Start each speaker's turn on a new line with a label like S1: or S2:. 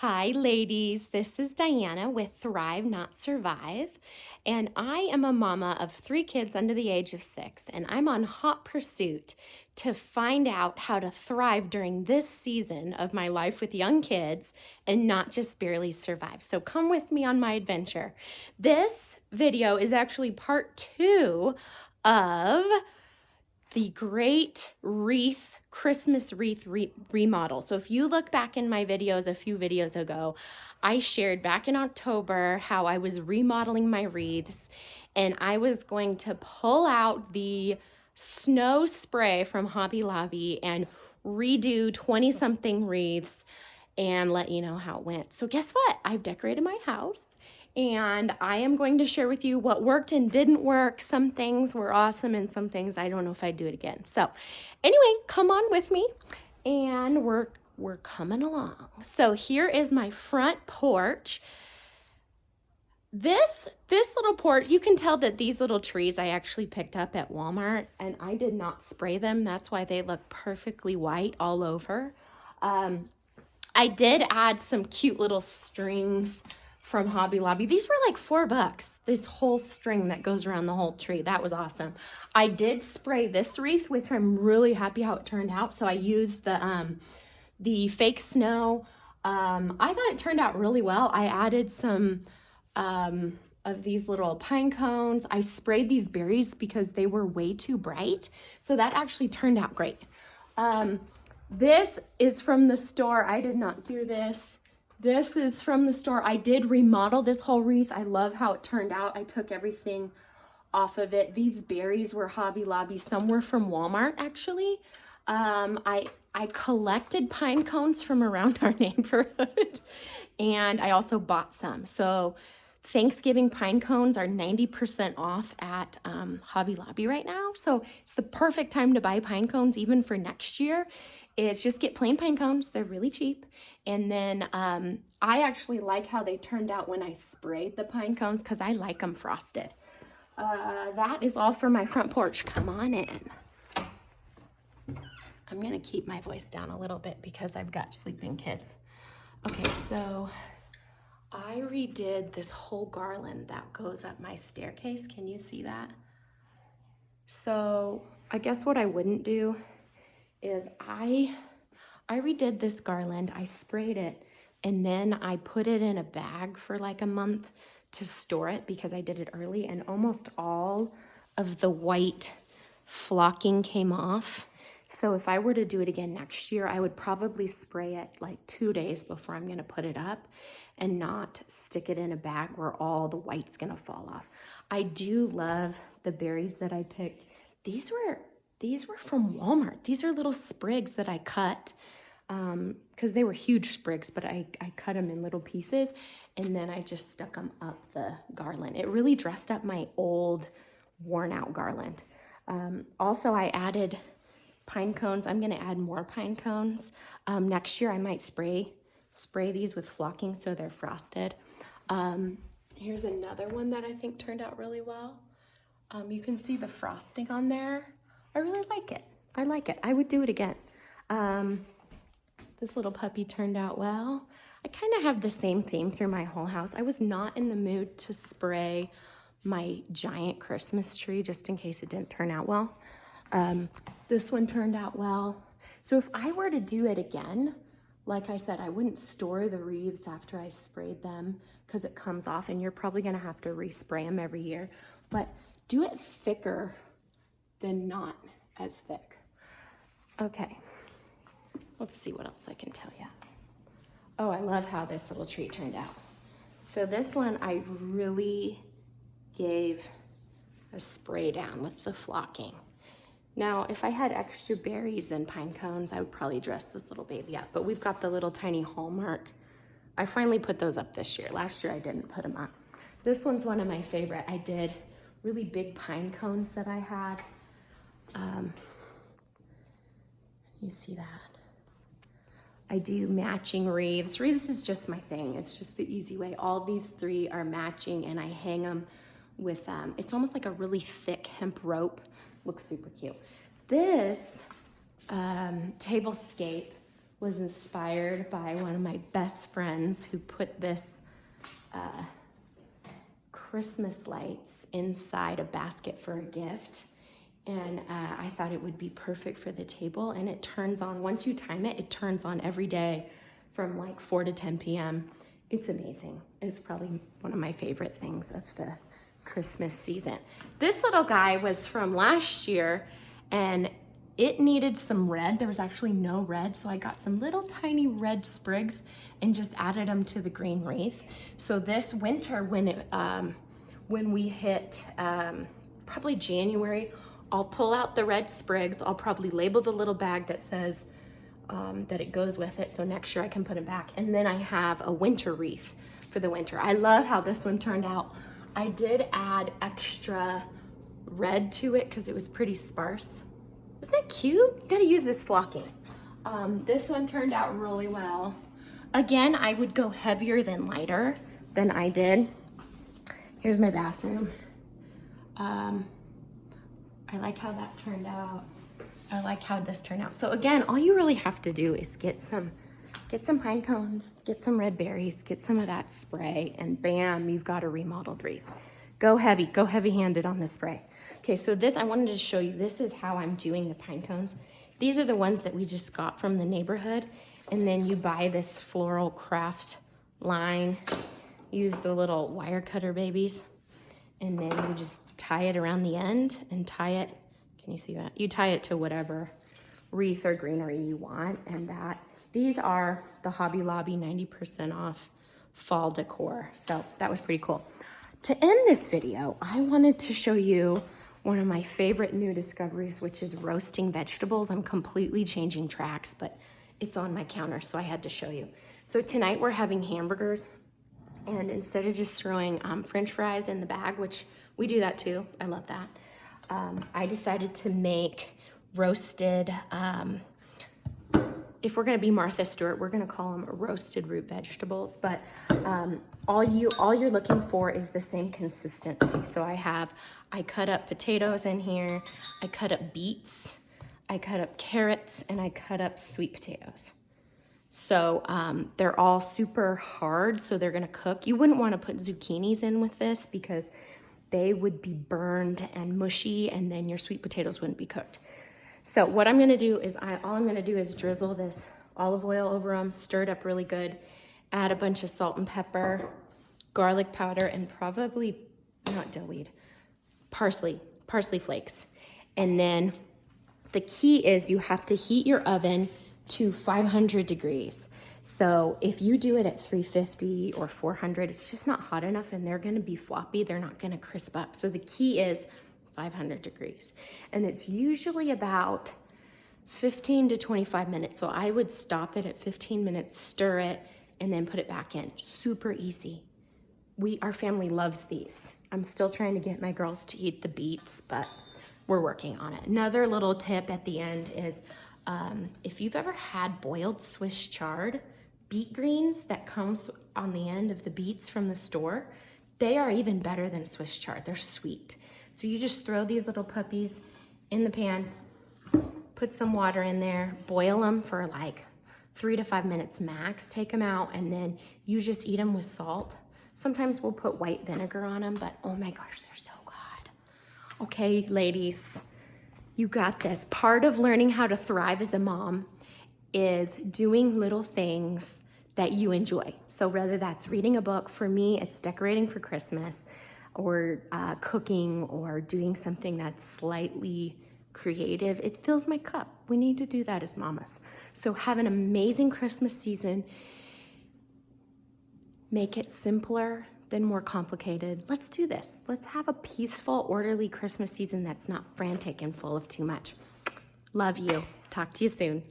S1: Hi, ladies. This is Diana with Thrive Not Survive, and I am a mama of 3 kids under the age of 6, and I'm on hot pursuit to find out how to thrive during this season of my life with young kids and not just barely survive. So come with me on my adventure. This video is actually part 2 of the great Christmas wreath remodel. So if you look back in my videos a few videos ago, I shared back in October how I was remodeling my wreaths, and I was going to pull out the snow spray from Hobby Lobby and redo 20-something wreaths and let you know how it went. So guess what? I've decorated my house, and I am going to share with you what worked and didn't work. Some things were awesome and some things I don't know if I'd do it again. So anyway, come on with me, and we're coming along. So here is my front porch. This little porch, you can tell that these little trees I actually picked up at Walmart, and I did not spray them. That's why they look perfectly white all over. I did add some cute little strings from Hobby Lobby. These were like $4. This whole string that goes around the whole tree. That was awesome. I did spray this wreath, which I'm really happy how it turned out. So I used the fake snow. I thought it turned out really well. I added some of these little pine cones. I sprayed these berries because they were way too bright. So that actually turned out great. This is from the store. I did not do this. This is from the store. I did remodel this whole wreath. I love how it turned out. I took everything off of it. These berries were Hobby Lobby. Some were from Walmart, actually. I collected pine cones from around our neighborhood, and I also bought some. So Thanksgiving pine cones are 90% off at Hobby Lobby right now. So it's the perfect time to buy pine cones even for next year. Is just get plain pine cones. They're really cheap. And then I actually like how they turned out when I sprayed the pine cones because I like them frosted. That is all for my front porch. Come on in. I'm going to keep my voice down a little bit because I've got sleeping kids. Okay, so I redid this whole garland that goes up my staircase. Can you see that? So I guess what I wouldn't do is I redid this garland. I sprayed it, and then I put it in a bag for like a month to store it because I did it early, and almost all of the white flocking came off. So if I were to do it again next year, I would probably spray it like 2 days before I'm gonna put it up and not stick it in a bag where all the white's gonna fall off. I do love the berries that I picked. These were from Walmart. These are little sprigs that I cut because they were huge sprigs, but I cut them in little pieces, and then I just stuck them up the garland. It really dressed up my old worn out garland. Also, I added pine cones. I'm gonna add more pine cones. Next year I might spray these with flocking so they're frosted. Here's another one that I think turned out really well. You can see the frosting on there. I really like it. I like it. I would do it again. This little puppy turned out well. I kind of have the same theme through my whole house. I was not in the mood to spray my giant Christmas tree just in case it didn't turn out well. This one turned out well. So if I were to do it again, like I said, I wouldn't store the wreaths after I sprayed them because it comes off, and you're probably gonna have to respray them every year. But do it thicker than not as thick. Okay, let's see what else I can tell you. Oh, I love how this little tree turned out. So this one I really gave a spray down with the flocking. Now, if I had extra berries and pine cones, I would probably dress this little baby up, but we've got the little tiny Hallmark. I finally put those up this year. Last year I didn't put them up. This one's one of my favorite. I did really big pine cones that I had. You see that? I do matching wreaths. Wreaths is just my thing. It's just the easy way. All these 3 are matching, and I hang them with, it's almost like a really thick hemp rope. Looks super cute. This tablescape was inspired by one of my best friends who put this Christmas lights inside a basket for a gift. And I thought it would be perfect for the table. And it turns on, once you time it, it turns on every day from like 4 to 10 p.m. It's amazing. It's probably one of my favorite things of the Christmas season. This little guy was from last year, and it needed some red. There was actually no red, so I got some little tiny red sprigs and just added them to the green wreath. So this winter, when we hit probably January, I'll pull out the red sprigs. I'll probably label the little bag that says that it goes with it, so next year I can put it back. And then I have a winter wreath for the winter. I love how this one turned out. I did add extra red to it because it was pretty sparse. Isn't that cute? You gotta use this flocking. This one turned out really well. Again, I would go heavier than lighter than I did. Here's my bathroom. I like how that turned out. I like how this turned out. So again, all you really have to do is get some pine cones, get some red berries, get some of that spray, and bam, you've got a remodeled wreath. Go heavy-handed on the spray. Okay, so this, I wanted to show you, this is how I'm doing the pine cones. These are the ones that we just got from the neighborhood, and then you buy this floral craft line, use the little wire cutter babies, and then you just tie it around the end and tie it, can you see that? You tie it to whatever wreath or greenery you want, and that, these are the Hobby Lobby 90% off fall decor. So that was pretty cool. To end this video, I wanted to show you one of my favorite new discoveries, which is roasting vegetables. I'm completely changing tracks, but it's on my counter, so I had to show you. So tonight we're having hamburgers, and instead of just throwing French fries in the bag, which we do that too, I love that, I decided to make roasted, if we're gonna be Martha Stewart, we're gonna call them roasted root vegetables, but all you're looking for is the same consistency. So I cut up potatoes in here, I cut up beets, I cut up carrots, and I cut up sweet potatoes. So they're all super hard, so they're gonna cook. You wouldn't wanna put zucchinis in with this because they would be burned and mushy, and then your sweet potatoes wouldn't be cooked. So what I'm gonna do is, all I'm gonna do is drizzle this olive oil over them, stir it up really good, add a bunch of salt and pepper, garlic powder, and probably, not dillweed, parsley flakes. And then the key is you have to heat your oven to 500 degrees. So if you do it at 350 or 400, it's just not hot enough, and they're gonna be floppy, they're not gonna crisp up. So the key is 500 degrees. And it's usually about 15 to 25 minutes. So I would stop it at 15 minutes, stir it, and then put it back in. Super easy. Our family loves these. I'm still trying to get my girls to eat the beets, but we're working on it. Another little tip at the end is, if you've ever had boiled Swiss chard beet greens that comes on the end of the beets from the store, they are even better than Swiss chard. They're sweet. So you just throw these little puppies in the pan, put some water in there, boil them for like 3 to 5 minutes max, take them out, and then you just eat them with salt. Sometimes we'll put white vinegar on them, but oh my gosh, they're so good. Okay, ladies, you got this. Part of learning how to thrive as a mom is doing little things that you enjoy. So whether that's reading a book, for me, it's decorating for Christmas, or cooking, or doing something that's slightly creative. It fills my cup. We need to do that as mamas. So have an amazing Christmas season. Make it simpler than more complicated. Let's do this. Let's have a peaceful, orderly Christmas season that's not frantic and full of too much. Love you. Talk to you soon.